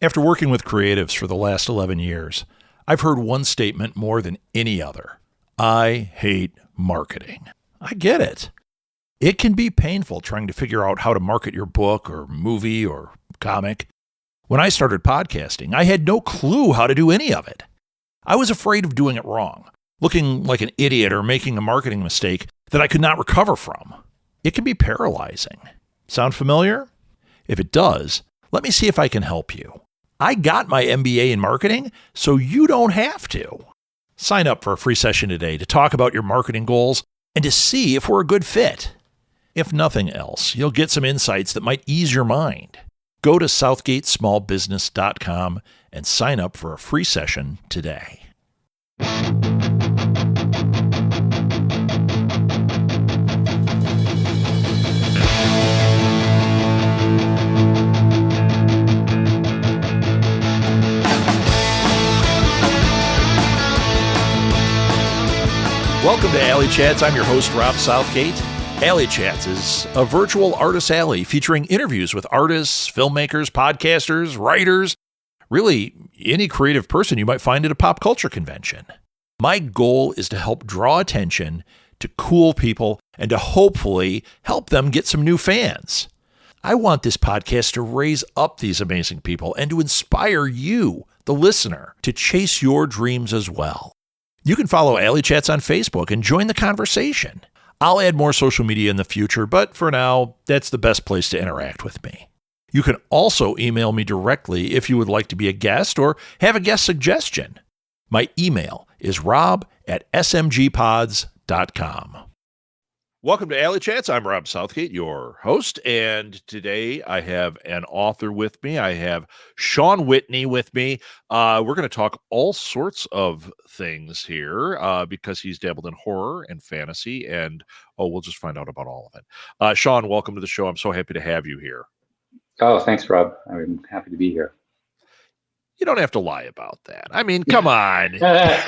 After working with creatives for the last 11 years, I've heard one statement more than any other. I hate marketing. I get it. It can be painful trying to figure out how to market your book or movie or comic. When I started podcasting, I had no clue how to do any of it. I was afraid of doing it wrong, looking like an idiot or making a marketing mistake that I could not recover from. It can be paralyzing. Sound familiar? If it does, let me see if I can help you. I got my MBA in marketing, so you don't have to. Sign up for a free session today to talk about your marketing goals and to see if we're a good fit. If nothing else, you'll get some insights that might ease your mind. Go to southgatesmallbusiness.com and sign up for a free session today. Welcome to Alley Chats. I'm your host, Rob Southgate. Alley Chats is a virtual artist alley featuring interviews with artists, filmmakers, podcasters, writers, really any creative person you might find at a pop culture convention. My goal is to help draw attention to cool people and to hopefully help them get some new fans. I want this podcast to raise up these amazing people and to inspire you, the listener, to chase your dreams as well. You can follow Alley Chats on Facebook and join the conversation. I'll add more social media in the future, but for now, that's the best place to interact with me. You can also email me directly if you would like to be a guest or have a guest suggestion. My email is rob@smgpods.com. Welcome to Alley Chats. I'm Rob Southgate, your host, and today I have an author with me. I have Shawn Whitney with me. We're going to talk all sorts of things here because he's dabbled in horror and fantasy, and we'll just find out about all of it. Shawn, welcome to the show. I'm so happy to have you here. Oh, thanks, Rob. I'm happy to be here. You don't have to lie about that. I mean, come on. Okay,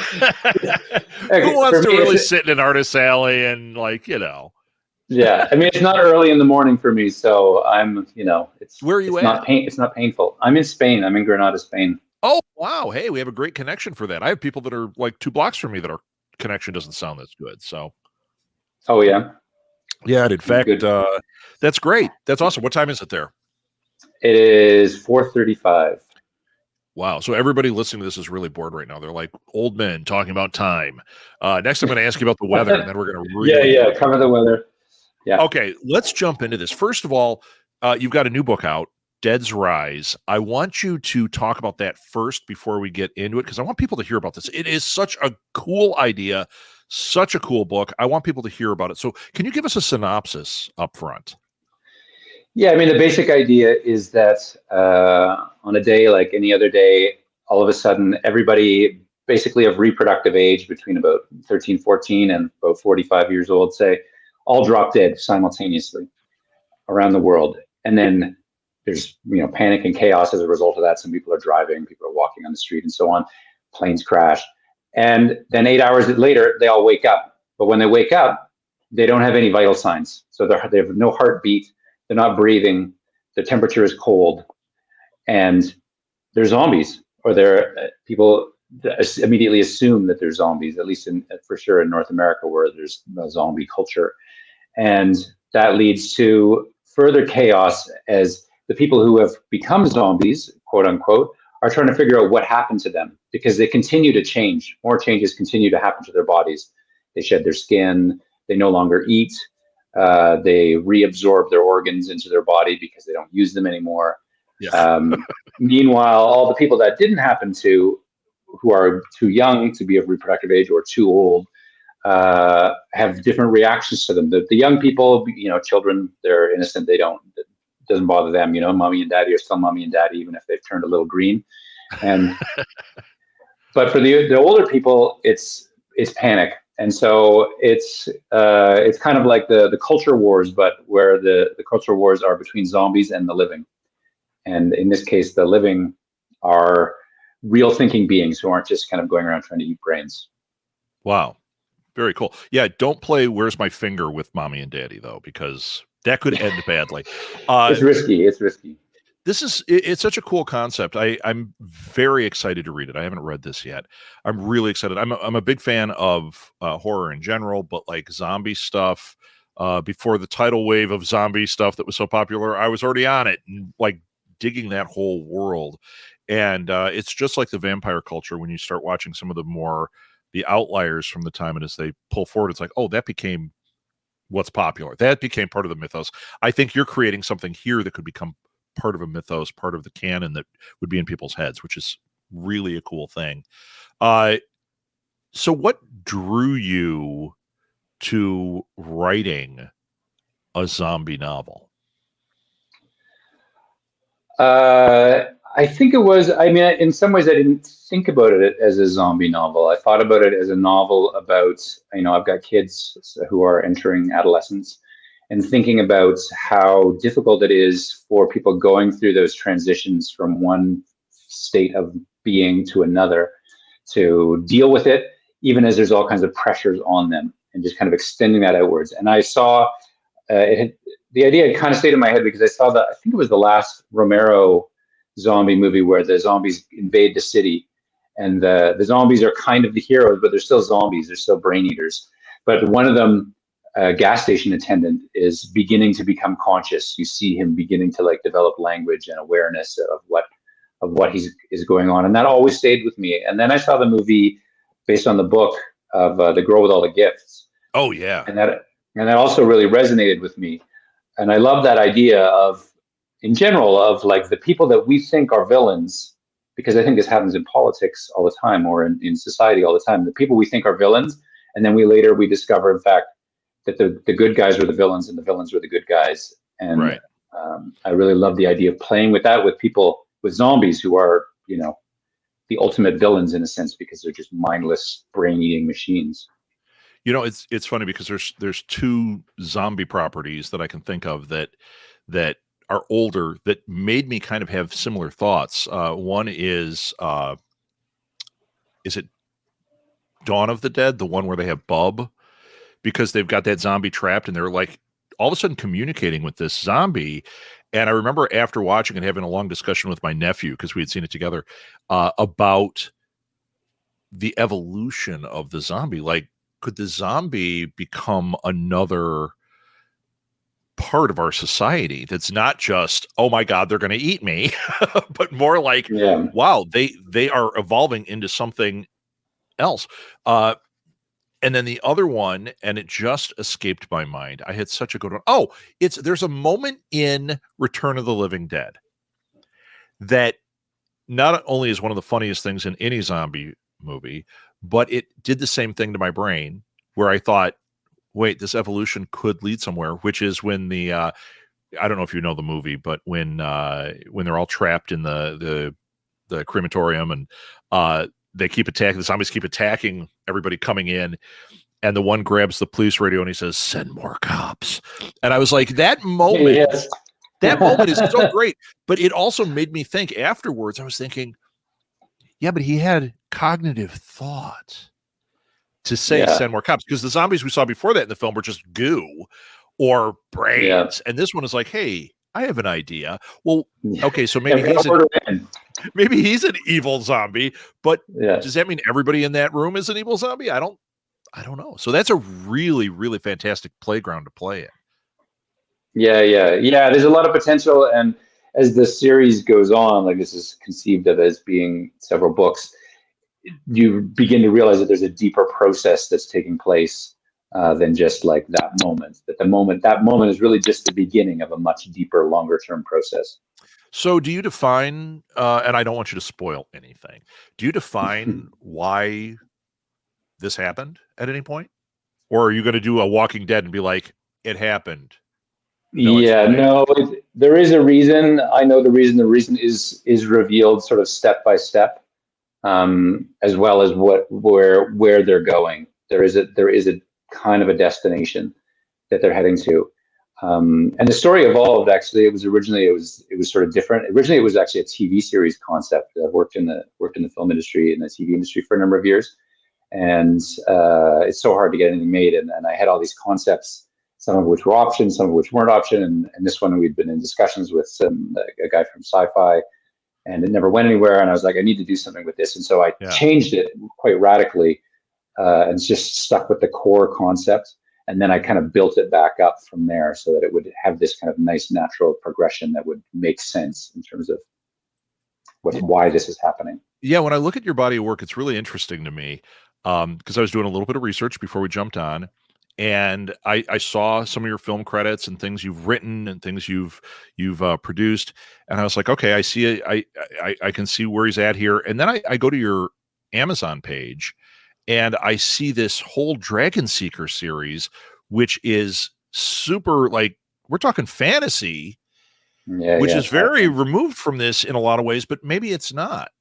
Who wants to me, really sit in an artist's alley and Yeah, I mean, it's not early in the morning for me, so I'm, it's Where are you it's at? It's not painful. I'm in Spain. I'm in Granada, Spain. Oh, wow. Hey, we have a great connection for that. I have people that are like 2 blocks from me that our connection doesn't sound as good. So. Oh, yeah. Yeah, in fact, that's great. That's awesome. What time is it there? It is 4:35. Wow. So everybody listening to this is really bored right now. They're like old men talking about time. Next, I'm going to ask you about the weather, and then we're going to really cover the weather. Yeah. Okay, let's jump into this. First of all, you've got a new book out, Dead's Rise. I want you to talk about that first before we get into it, because I want people to hear about this. It is such a cool idea, such a cool book. I want people to hear about it. So can you give us a synopsis up front? Yeah, I mean, the basic idea is that on a day like any other day, all of a sudden, everybody basically of reproductive age between about 13, 14 and about 45 years old, say, all drop dead simultaneously around the world. And then there's, panic and chaos as a result of that. Some people are driving, people are walking on the street and so on. Planes crash. And then 8 hours later, they all wake up. But when they wake up, they don't have any vital signs. So they have no heartbeat. They're not breathing. The temperature is cold. And they're zombies, or people immediately assume that they're zombies, at least for sure in North America, where there's a zombie culture. And that leads to further chaos as the people who have become zombies, quote unquote, are trying to figure out what happened to them, because they continue to change. More changes continue to happen to their bodies. They shed their skin. They no longer eat. They reabsorb their organs into their body because they don't use them anymore. Yeah. Meanwhile, all the people that didn't happen to, who are too young to be of reproductive age or too old, have different reactions to them. The young people, children, they're innocent. It doesn't bother them. Mommy and daddy are still mommy and daddy, even if they've turned a little green. And but for the older people, it's panic. And so it's kind of like the culture wars, but where the culture wars are between zombies and the living. And in this case, the living are real thinking beings who aren't just kind of going around trying to eat brains. Wow. Very cool. Yeah, don't play Where's My Finger with mommy and daddy, though, because that could end badly. It's risky. It's such a cool concept. I'm very excited to read it. I haven't read this yet. I'm really excited. I'm a big fan of horror in general, but like zombie stuff. Before the tidal wave of zombie stuff that was so popular, I was already on it and like digging that whole world. And it's just like the vampire culture when you start watching some of the outliers from the time, and as they pull forward, it's like, oh, that became what's popular. That became part of the mythos. I think you're creating something here that could become part of a mythos, part of the canon that would be in people's heads, which is really a cool thing. Uh, so what drew you to writing a zombie novel? I think it was, I mean, in some ways, I didn't think about it as a zombie novel. I thought about it as a novel about, I've got kids who are entering adolescence, and thinking about how difficult it is for people going through those transitions from one state of being to another to deal with it, even as there's all kinds of pressures on them, and just kind of extending that outwards. And I saw the idea had kind of stayed in my head because I saw I think it was the last Romero zombie movie where the zombies invade the city, and the zombies are kind of the heroes, but they're still zombies. They're still brain eaters. But one of them, a gas station attendant, is beginning to become conscious. You see him beginning to like develop language and awareness of what is going on, and that always stayed with me. And then I saw the movie based on the book of The Girl with All the Gifts. Oh yeah, and that also really resonated with me. And I love that idea of, in general, of like the people that we think are villains, because I think this happens in politics all the time, or in society all the time. The people we think are villains, and then we discover, in fact, that the good guys were the villains and the villains were the good guys. And right. I really love the idea of playing with that with people, with zombies who are, the ultimate villains in a sense, because they're just mindless, brain-eating machines. It's funny because there's two zombie properties that I can think of that are older that made me kind of have similar thoughts. One is it Dawn of the Dead, the one where they have Bub, because they've got that zombie trapped and they're like all of a sudden communicating with this zombie. And I remember after watching and having a long discussion with my nephew, because we had seen it together, about the evolution of the zombie. Like, could the zombie become another part of our society that's not just, oh my God, they're going to eat me, but more like, Yeah. wow, they are evolving into something else. And then the other one, and it just escaped my mind. I had such a good one. Oh, there's a moment in Return of the Living Dead that not only is one of the funniest things in any zombie movie, but it did the same thing to my brain where I thought, wait, this evolution could lead somewhere, which is when I don't know if you know the movie, but when they're all trapped in the crematorium and the zombies keep attacking everybody coming in, and the one grabs the police radio and he says, "Send more cops." And I was like, that moment, Yes. that moment is so great. But it also made me think afterwards. I was thinking, yeah, but he had cognitive thought to say send more cops, because the zombies we saw before that in the film were just goo or brains. Yeah. And this one is like, hey, I have an idea. Well, okay, so maybe he's an evil zombie, but does that mean everybody in that room is an evil zombie? I don't know. So that's a really, really fantastic playground to play in. Yeah. There's a lot of potential, and as the series goes on, like this is conceived of as being several books, you begin to realize that there's a deeper process that's taking place than just like that moment. That moment is really just the beginning of a much deeper, longer term process. So do you define, and I don't want you to spoil anything, do you define why this happened at any point? Or are you going to do a Walking Dead and be like, it happened? No, there is a reason. I know the reason. The reason is revealed sort of step by step, as well as where they're going. There is a kind of a destination that they're heading to. And the story evolved. Actually, it was sort of different. Originally, it was actually a TV series concept. I've worked in the film industry and the TV industry for a number of years, and it's so hard to get anything made. And I had all these concepts some of which were options, some of which weren't option. And this one we'd been in discussions with a guy from Sci-Fi, and it never went anywhere. And I was like, I need to do something with this. And so I changed it quite radically and just stuck with the core concept. And then I kind of built it back up from there so that it would have this kind of nice natural progression that would make sense in terms of why this is happening. Yeah, when I look at your body of work, it's really interesting to me because I was doing a little bit of research before we jumped on, and I saw some of your film credits and things you've written and things you've produced, and I was like, okay, I see it. I can see where he's at here, and then I go to your Amazon page, and I see this whole Dragon Seeker series, which is super, like, we're talking fantasy, which is very removed from this in a lot of ways, but maybe it's not.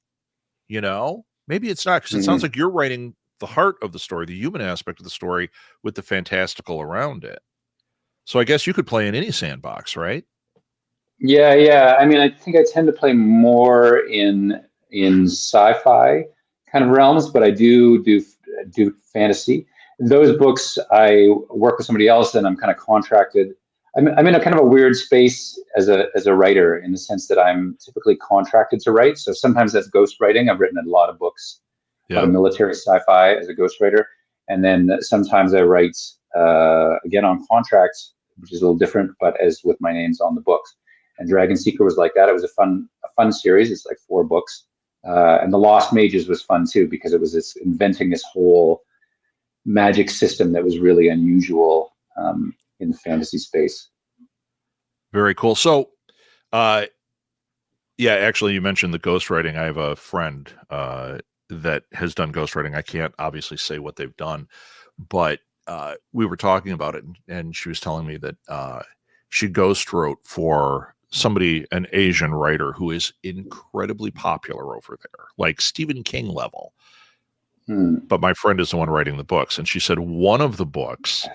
Maybe it's not, because it sounds like you're writing the heart of the story, the human aspect of the story, with the fantastical around it. So I guess you could play in any sandbox, right? Yeah. I mean, I think I tend to play more in sci-fi kind of realms, but I do fantasy. Those books, I work with somebody else, and I'm kind of contracted. I'm in a kind of a weird space as a writer, in the sense that I'm typically contracted to write. So sometimes that's ghostwriting. I've written a lot of books, a lot of military sci-fi as a ghostwriter. And then sometimes I write, again, on contract, which is a little different, but as with my names on the books. And Dragon Seeker was like that. It was a fun series. It's like 4 books. And The Lost Mages was fun too, because it was inventing this whole magic system that was really unusual in the fantasy space. Very cool. So, actually, you mentioned the ghostwriting. I have a friend that has done ghostwriting. I can't obviously say what they've done, but we were talking about it, and she was telling me that she ghost wrote for an Asian writer who is incredibly popular over there, like Stephen King level. But my friend is the one writing the books. And she said one of the books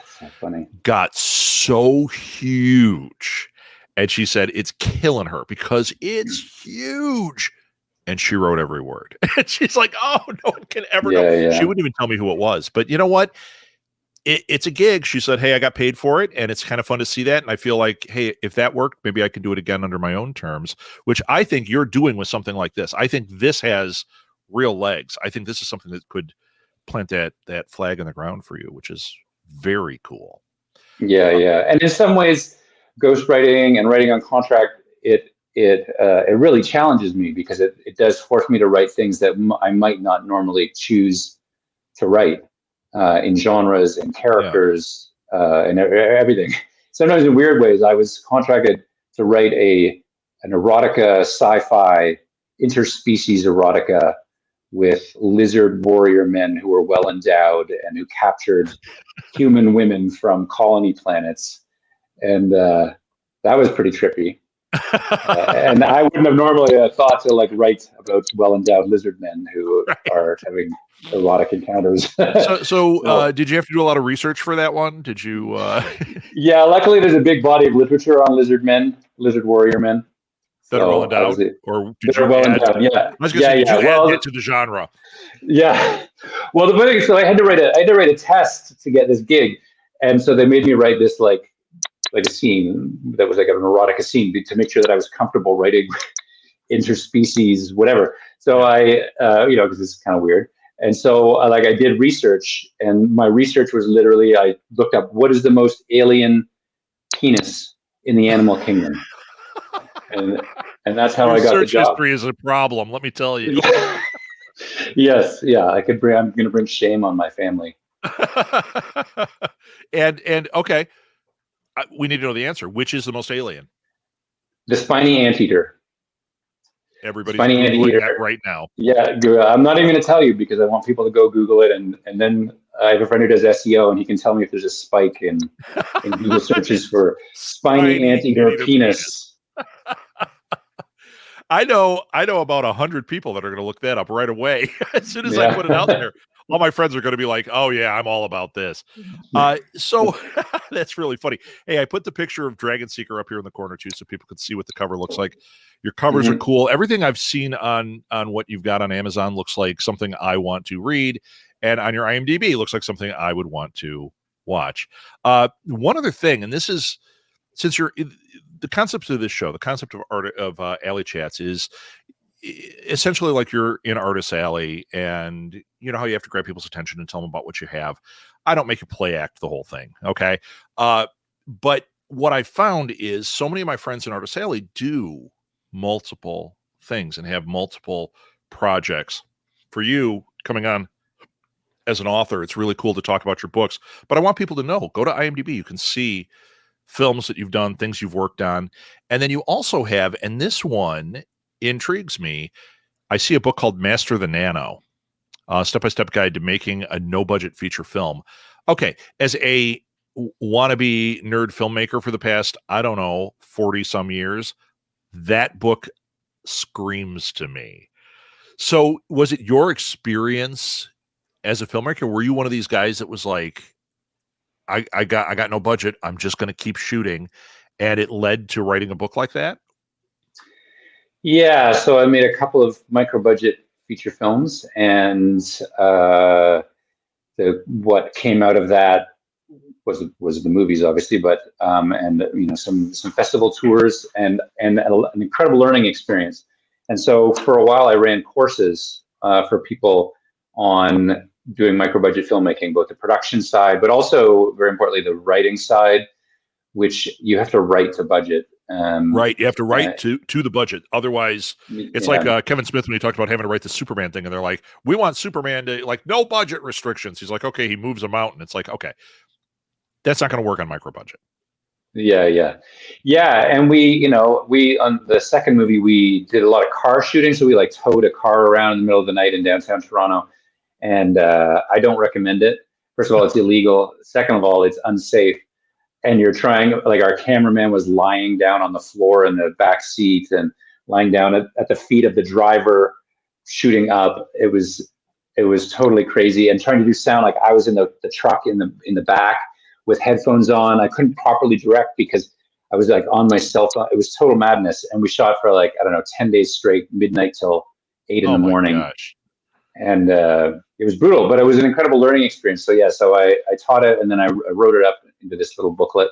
got so huge. And she said it's killing her because it's huge. And she wrote every word. And she's like, oh, no one can ever know. Yeah. She wouldn't even tell me who it was. But you know what? It's a gig. She said, hey, I got paid for it. And it's kind of fun to see that. And I feel like, hey, if that worked, maybe I can do it again under my own terms, which I think you're doing with something like this. I think this has real legs. I think this is something that could plant that flag in the ground for you, which is very cool. Yeah. And in some ways, ghostwriting and writing on contract, it really challenges me, because it does force me to write things that I might not normally choose to write in genres and characters and everything. Sometimes in weird ways. I was contracted to write an erotica sci-fi interspecies erotica with lizard warrior men who were well endowed and who captured human women from colony planets. And that was pretty trippy. And I wouldn't have normally thought to write about well endowed lizard men who are having erotic encounters. So did you have to do a lot of research for that one? Did you? Yeah, luckily there's a big body of literature on lizard warrior men. That are well endowed, or did you well endowed? Yeah, I was going to say, did you add it to the genre? Yeah. Well, the funny thing, so I had to write a test to get this gig, and so they made me write this like a scene that was like an erotica scene to make sure that I was comfortable writing interspecies, whatever. So I, because it's kind of weird. And so I did research, and my research was literally, I looked up what is the most alien penis in the animal kingdom. And that's how I got the job. Search history is a problem, let me tell you. Yes, yeah, I'm going to bring shame on my family. and okay, we need to know the answer. Which is the most alien? The spiny anteater. Everybody's Googling that right now. Yeah, I'm not even going to tell you, because I want people to go Google it, and then I have a friend who does SEO, and he can tell me if there's a spike in Google searches for spiny anteater penis. I know about 100 people that are going to look that up right away. As soon as I put it out there, all my friends are going to be like, oh yeah, I'm all about this. So that's really funny. Hey, I put the picture of Dragon Seeker up here in the corner too, so people can see what the cover looks like. Your covers are cool. Everything I've seen on what you've got on Amazon looks like something I want to read. And on your IMDb, it looks like something I would want to watch. One other thing, and this is, since you're the concept of this show, the concept of alley chats is essentially like you're in Artist Alley, and you know how you have to grab people's attention and tell them about what you have. I don't make you play act the whole thing, okay? But what I found is so many of my friends in Artist Alley do multiple things and have multiple projects. For you coming on as an author, it's really cool to talk about your books, but I want people to know, go to IMDb. You can see films that you've done, things you've worked on. And then you also have, and this one intrigues me, I see a book called Master the Nano, step-by-step guide to making a no-budget feature film. Okay, as a wannabe nerd filmmaker for the past, I don't know, 40-some years, that book screams to me. So was it your experience as a filmmaker? Were you one of these guys that was like, I got no budget, I'm just going to keep shooting, and it led to writing a book like that? Yeah, so I made a couple of micro budget feature films, and what came out of that was the movies, obviously, but and some festival tours and an incredible learning experience. And so for a while, I ran courses for people on doing micro budget filmmaking, both the production side, but also very importantly the writing side, which you have to write to budget. Right, you have to write to the budget. Otherwise, it's yeah. like Kevin Smith when he talked about having to write the Superman thing, and they're like, "We want Superman to like no budget restrictions." He's like, "Okay," he moves a mountain. It's like, okay, that's not going to work on micro budget. Yeah. And we on the second movie, we did a lot of car shooting. So we like towed a car around in the middle of the night in downtown Toronto. And I don't recommend it. First of all, it's illegal. Second of all, it's unsafe. And you're trying, like our cameraman was lying down on the floor in the back seat and lying down at the feet of the driver shooting up. It was totally crazy, and trying to do sound like I was in the truck in the back with headphones on. I couldn't properly direct because I was like on my cell phone. It was total madness. And we shot for like, I don't know, 10 days straight, midnight till 8 in the morning. Oh my gosh. And it was brutal, but it was an incredible learning experience. So yeah, so I taught it, and then I wrote it up into this little booklet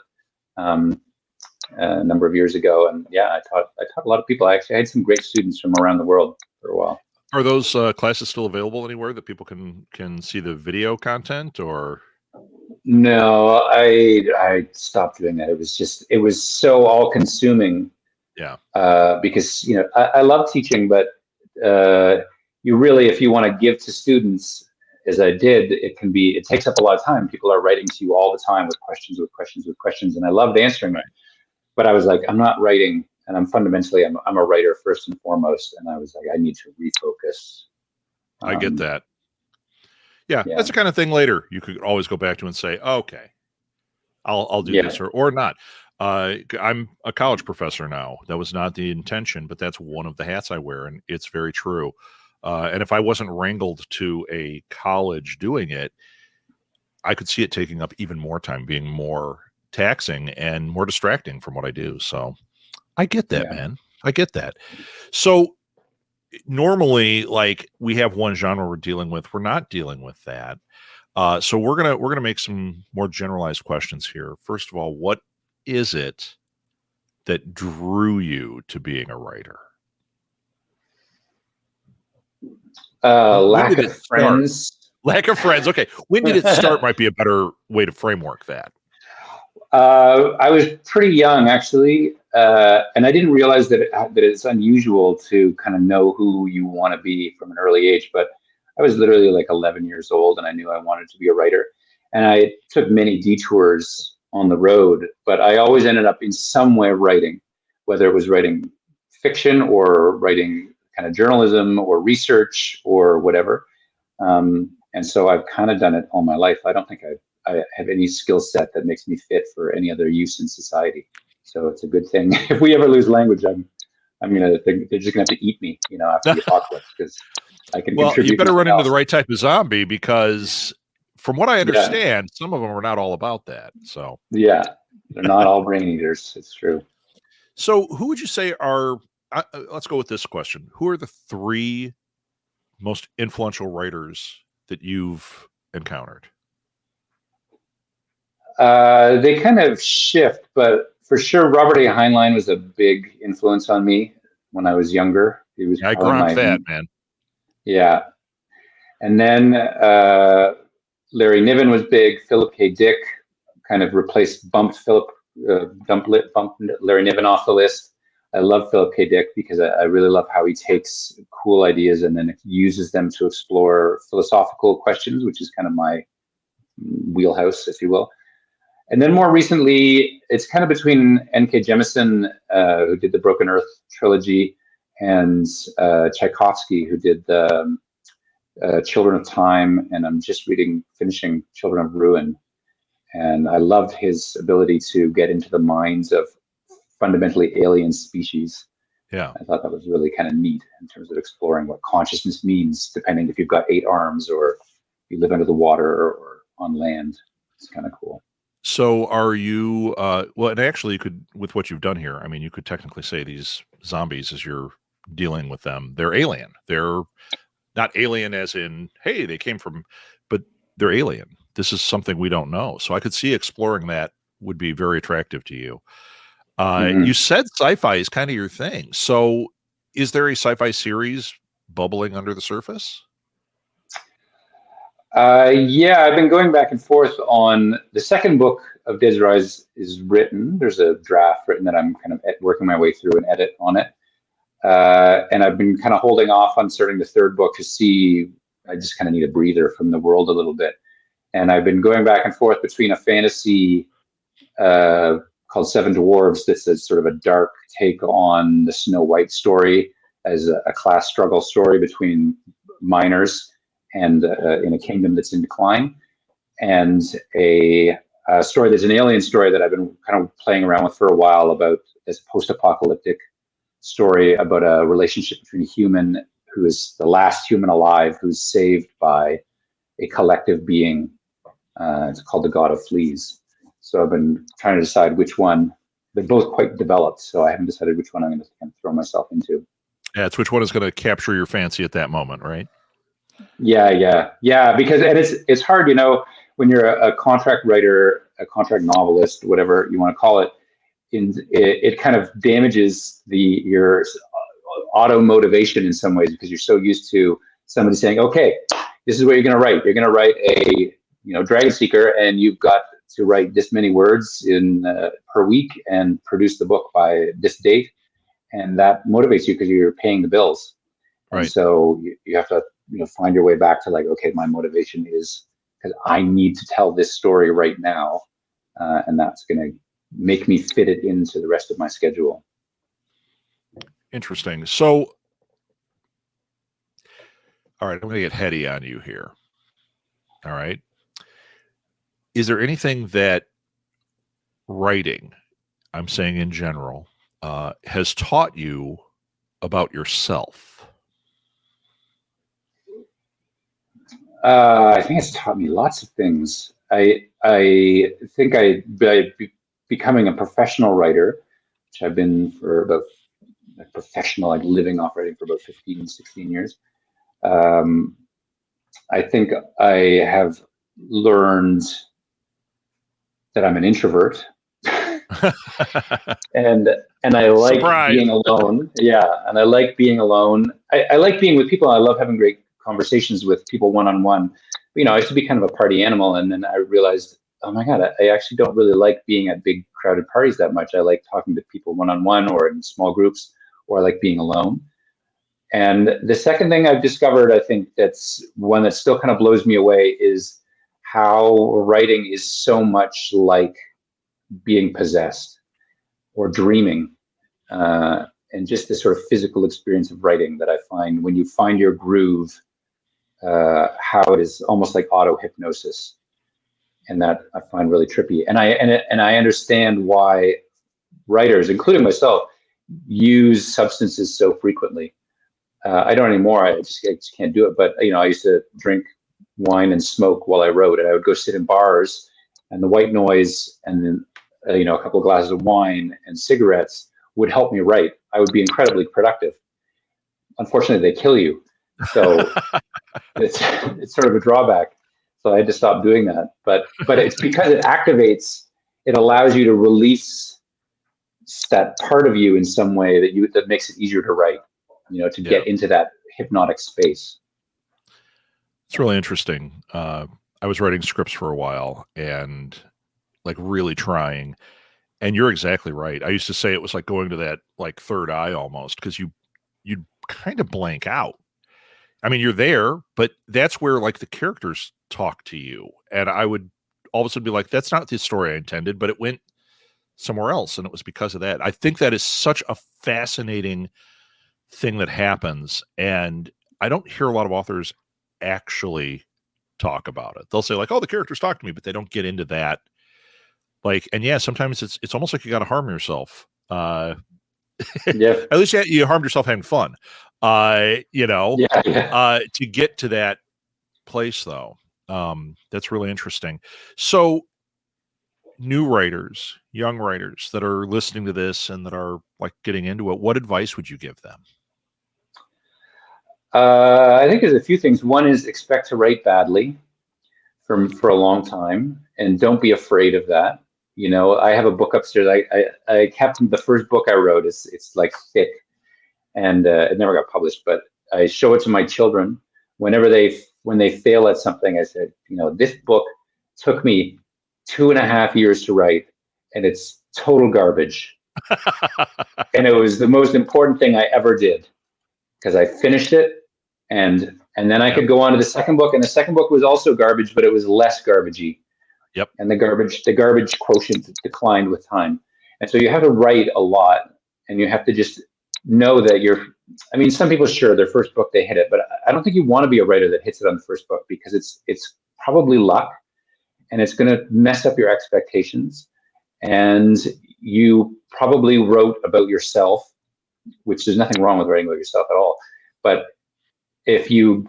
a number of years ago. And yeah, I taught a lot of people. I actually had some great students from around the world for a while. Are those classes still available anywhere that people can see the video content? Or no, I stopped doing that. It was so all consuming. Yeah. Because I love teaching, but you really, if you want to give to students, as I did, it takes up a lot of time. People are writing to you all the time with questions, and I loved answering them. But I was like, I'm not writing, and I'm a writer first and foremost. And I was like, I need to refocus. I get that. Yeah, that's the kind of thing later you could always go back to and say, okay, I'll do this or not. I'm a college professor now. That was not the intention, but that's one of the hats I wear, and it's very true. And if I wasn't wrangled to a college doing it, I could see it taking up even more time, being more taxing and more distracting from what I do. So I get that, man. I get that. So normally, like, we have one genre we're dealing with. We're not dealing with that. So we're gonna make some more generalized questions here. First of all, what is it that drew you to being a writer? Lack of friends. Lack of friends. Okay. When did it start might be a better way to framework that. I was pretty young, actually, and I didn't realize that it's unusual to kind of know who you want to be from an early age. But I was literally like 11 years old, and I knew I wanted to be a writer. And I took many detours on the road, but I always ended up in some way writing, whether it was writing fiction or writing kind of journalism or research or whatever. And so I've kind of done it all my life. I don't think I have any skill set that makes me fit for any other use in society. So it's a good thing. If we ever lose language, they're just gonna have to eat me, after the apocalypse, because I can contribute. Well, you better run into the right type of zombie, because from what I understand, some of them are not all about that. So yeah, they're not all brain eaters. It's true. So who would you say are, let's go with this question. Who are the 3 most influential writers that you've encountered? They kind of shift, but for sure, Robert A. Heinlein was a big influence on me when I was younger. He was I probably grunk that, man. yeah. And then Larry Niven was big. Philip K. Dick kind of bumped Larry Niven off the list. I love Philip K. Dick because I really love how he takes cool ideas and then uses them to explore philosophical questions, which is kind of my wheelhouse, if you will. And then more recently, it's kind of between N.K. Jemisin, who did the Broken Earth trilogy, and Tchaikovsky, who did the Children of Time, and I'm just finishing Children of Ruin. And I loved his ability to get into the minds of fundamentally alien species. Yeah. I thought that was really kind of neat in terms of exploring what consciousness means, depending if you've got 8 arms or you live under the water or on land. It's kind of cool. So are you, well, and actually you could, with what you've done here, I mean, you could technically say these zombies, as you're dealing with them, they're alien. They're not alien as in, hey, they came from, but they're alien. This is something we don't know. So I could see exploring that would be very attractive to you. You said sci-fi is kind of your thing. So is there a sci-fi series bubbling under the surface? Yeah, I've been going back and forth on the second book of Dead Rise is written. There's a draft written that I'm kind of working my way through and edit on it. And I've been kind of holding off on starting the third book to see, I just kind of need a breather from the world a little bit. And I've been going back and forth between a fantasy called Seven Dwarves that's a sort of a dark take on the Snow White story as a class struggle story between miners and in a kingdom that's in decline, and a story that's an alien story that I've been kind of playing around with for a while about this post-apocalyptic story about a relationship between a human who is the last human alive who's saved by a collective being. It's called the God of Fleas. So I've been trying to decide which one. They're both quite developed, so I haven't decided which one I'm going to kind of throw myself into. Yeah, it's which one is going to capture your fancy at that moment, right? Yeah. Because and it's hard, when you're a contract writer, a contract novelist, whatever you want to call it. It kind of damages your auto motivation in some ways because you're so used to somebody saying, "Okay, this is what you're going to write. You're going to write a Dragon Seeker, and you've got to write this many words per week and produce the book by this date," and that motivates you because you're paying the bills. Right. And so you have to find your way back to like, okay, my motivation is because I need to tell this story right now, and that's going to make me fit it into the rest of my schedule. Interesting. So, all right, I'm going to get heady on you here. All right. Is there anything that writing, I'm saying in general, has taught you about yourself? I think it's taught me lots of things. I think by becoming a professional writer, which I've been for about professional, like living off writing for about 15, 16 years. I think I have learned that I'm an introvert. and I like Surprise. Being alone. Yeah. And I like being alone. I like being with people. I love having great conversations with people one-on-one. I used to be kind of a party animal, and then I realized, oh my God, I actually don't really like being at big crowded parties that much. I like talking to people one-on-one or in small groups, or I like being alone. And the second thing I've discovered, I think that's one that still kind of blows me away, is how writing is so much like being possessed or dreaming, and just this sort of physical experience of writing that I find when you find your groove, how it is almost like auto hypnosis, and that I find really trippy. And I understand why writers, including myself, use substances so frequently. I don't anymore. I just can't do it. But I used to drink wine and smoke while I wrote, and I would go sit in bars, and the white noise, and then a couple of glasses of wine and cigarettes would help me write. I would be incredibly productive. Unfortunately, they kill you, so it's sort of a drawback. So I had to stop doing that. But it's because it allows you to release that part of you in some way that makes it easier to write, to get into that hypnotic space. It's really interesting. I was writing scripts for a while and like really trying. And you're exactly right. I used to say it was like going to that like third eye almost, because you'd kind of blank out. I mean, you're there, but that's where like the characters talk to you. And I would all of a sudden be like, that's not the story I intended, but it went somewhere else. And it was because of that. I think that is such a fascinating thing that happens. And I don't hear a lot of authors actually talk about it. They'll say like, oh, the characters talk to me, but they don't get into that. Like, and yeah, sometimes it's almost like you got to harm yourself. At least you harmed yourself having fun. To get to that place though. That's really interesting. So new writers, young writers that are listening to this and that are like getting into it, what advice would you give them? I think there's a few things. One is expect to write badly for a long time, and don't be afraid of that. I have a book upstairs. I kept the first book I wrote. It's like thick, and it never got published. But I show it to my children when they fail at something. I said, this book took me 2.5 years to write, and it's total garbage. And it was the most important thing I ever did, because I finished it, and then I could go on to the second book, and the second book was also garbage, but it was less garbagey. Yep. And the garbage quotient declined with time. And so you have to write a lot, and you have to just know that some people, sure, their first book, they hit it, but I don't think you want to be a writer that hits it on the first book, because it's probably luck, and it's going to mess up your expectations. And you probably wrote about yourself, which there's nothing wrong with writing about yourself at all. But if you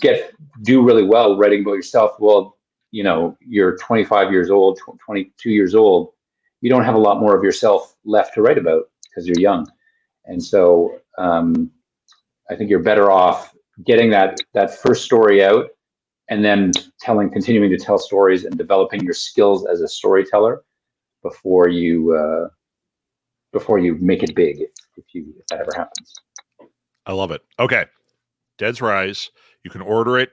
do really well writing about yourself, well, you're 25 years old, 22 years old, you don't have a lot more of yourself left to write about because you're young. And so I think you're better off getting that first story out, and then continuing to tell stories and developing your skills as a storyteller before you make it big, if that ever happens. I love it. Okay. Dead's Rise. You can order it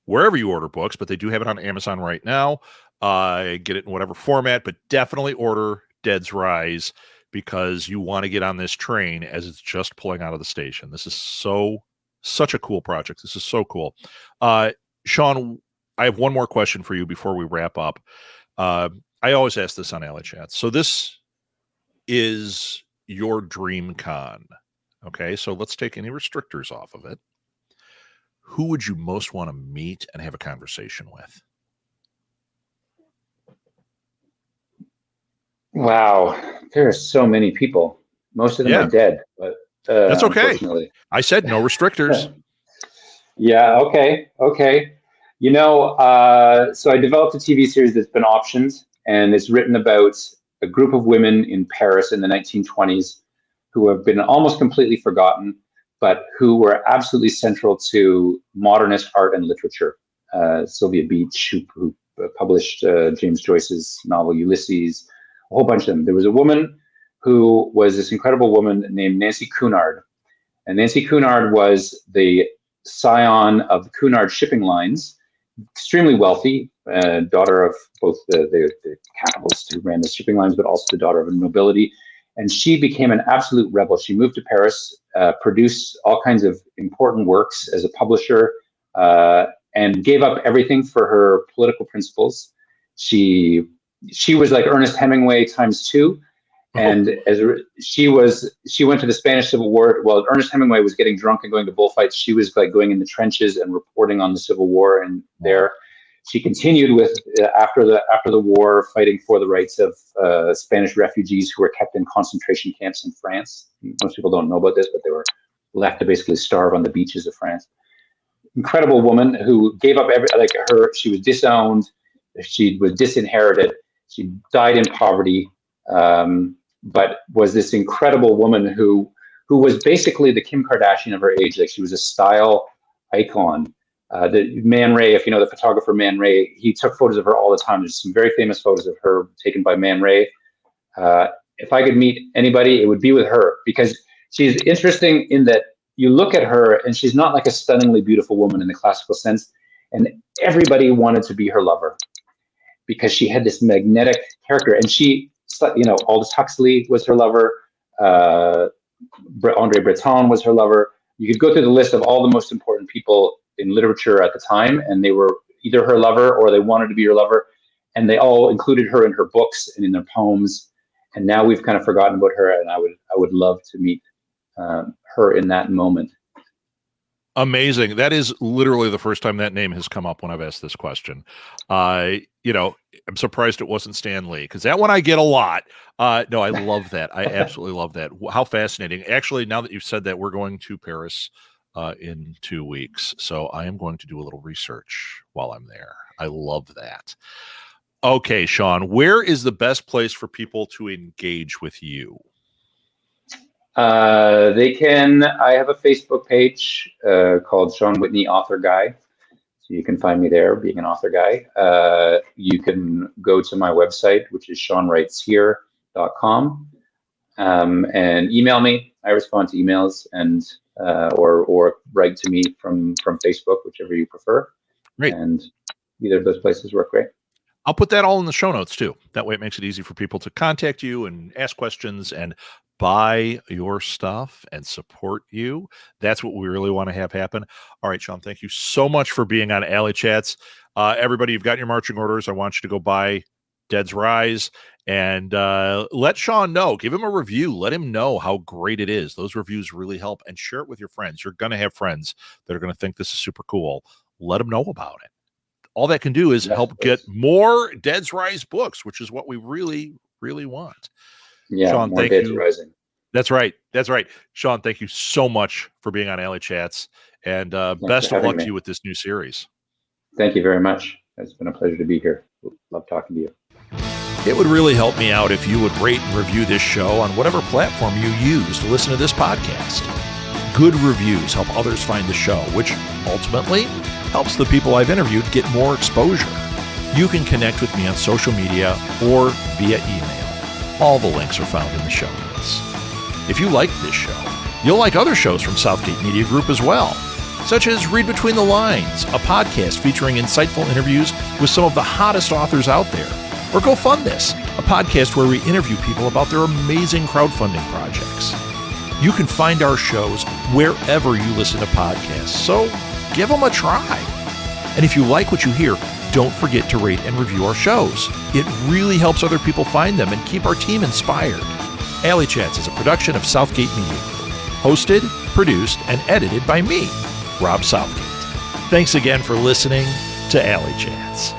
wherever you order books, but they do have it on Amazon right now. Get it in whatever format, but definitely order Dead's Rise, because you want to get on this train as it's just pulling out of the station. This is such a cool project. This is so cool. Shawn, I have one more question for you before we wrap up. I always ask this on Alley Chats. So this is your dream con. Okay, so let's take any restrictors off of it. Who would you most want to meet and have a conversation with? Wow, there are so many people. Most of them are dead, but that's okay. I said no restrictors. Yeah. Okay. So I developed a TV series that's been optioned, and it's written about a group of women in Paris in the 1920s who have been almost completely forgotten, but who were absolutely central to modernist art and literature. Sylvia Beach, who published James Joyce's novel Ulysses, a whole bunch of them. There was a woman who was this incredible woman named Nancy Cunard. And Nancy Cunard was the scion of the Cunard shipping lines, extremely wealthy, daughter of both the capitalists who ran the shipping lines, but also the daughter of a nobility. And she became an absolute rebel. She moved to Paris, produced all kinds of important works as a publisher, and gave up everything for her political principles. She was like Ernest Hemingway ×2. And she went to the Spanish Civil War. While Ernest Hemingway was getting drunk and going to bullfights, she was like going in the trenches and reporting on the Civil War. And there, she continued with after the war, fighting for the rights of Spanish refugees who were kept in concentration camps in France. Most people don't know about this, but they were left to basically starve on the beaches of France. Incredible woman who gave up she was disowned, she was disinherited, she died in poverty. But was this incredible woman who was basically the Kim Kardashian of her age. Like, she was a style icon, The Man Ray, if you know the photographer Man Ray, he took photos of her all the time. There's some very famous photos of her taken by Man Ray. If I could meet anybody, it would be with her, because she's interesting in that you look at her and she's not like a stunningly beautiful woman in the classical sense. And everybody wanted to be her lover because she had this magnetic character. And she, Aldous Huxley was her lover. Andre Breton was her lover. You could go through the list of all the most important people in literature at the time, and they were either her lover or they wanted to be her lover. And they all included her in her books and in their poems. And now we've kind of forgotten about her, and I would love to meet her in that moment. Amazing. That is literally the first time that name has come up when I've asked this question. I'm surprised it wasn't Stan Lee, because that one I get a lot. No, I love that. I absolutely love that. How fascinating. Actually, now that you've said that, we're going to Paris in 2 weeks. So I am going to do a little research while I'm there. I love that. Okay, Shawn, where is the best place for people to engage with you? I have a Facebook page called Shawn Whitney Author Guy. So you can find me there, being an author guy. You can go to my website, which is shawnwriteshere.com, and email me. I respond to emails, and or write to me from Facebook, whichever you prefer. Great. And either of those places work great. I'll put that all in the show notes too. That way it makes it easy for people to contact you and ask questions and buy your stuff and support you. That's what we really want to have happen. All right, Shawn, thank you so much for being on Alley Chats. Everybody, you've got your marching orders. I want you to go buy Dead's Rise and let Shawn know. Give him a review. Let him know how great it is. Those reviews really help, and share it with your friends. You're going to have friends that are going to think this is super cool. Let them know about it. All that can do is help get more Dead's Rise books, which is what we really, really want. Yeah, Shawn, more thank Dead's you. Rising. That's right. Shawn, thank you so much for being on Alley Chats, and best of luck to you with this new series. Thank you very much. It's been a pleasure to be here. Love talking to you. It would really help me out if you would rate and review this show on whatever platform you use to listen to this podcast. Good reviews help others find the show, which ultimately helps the people I've interviewed get more exposure. You can connect with me on social media or via email. All the links are found in the show notes. If you like this show, you'll like other shows from Southgate Media Group as well, such as Read Between the Lines, a podcast featuring insightful interviews with some of the hottest authors out there, or Go Fund This, a podcast where we interview people about their amazing crowdfunding projects. You can find our shows wherever you listen to podcasts, so give them a try. And if you like what you hear, don't forget to rate and review our shows. It really helps other people find them and keep our team inspired. Alley Chats is a production of Southgate Media Group, hosted, produced, and edited by me, Rob Southgate. Thanks again for listening to Alley Chats.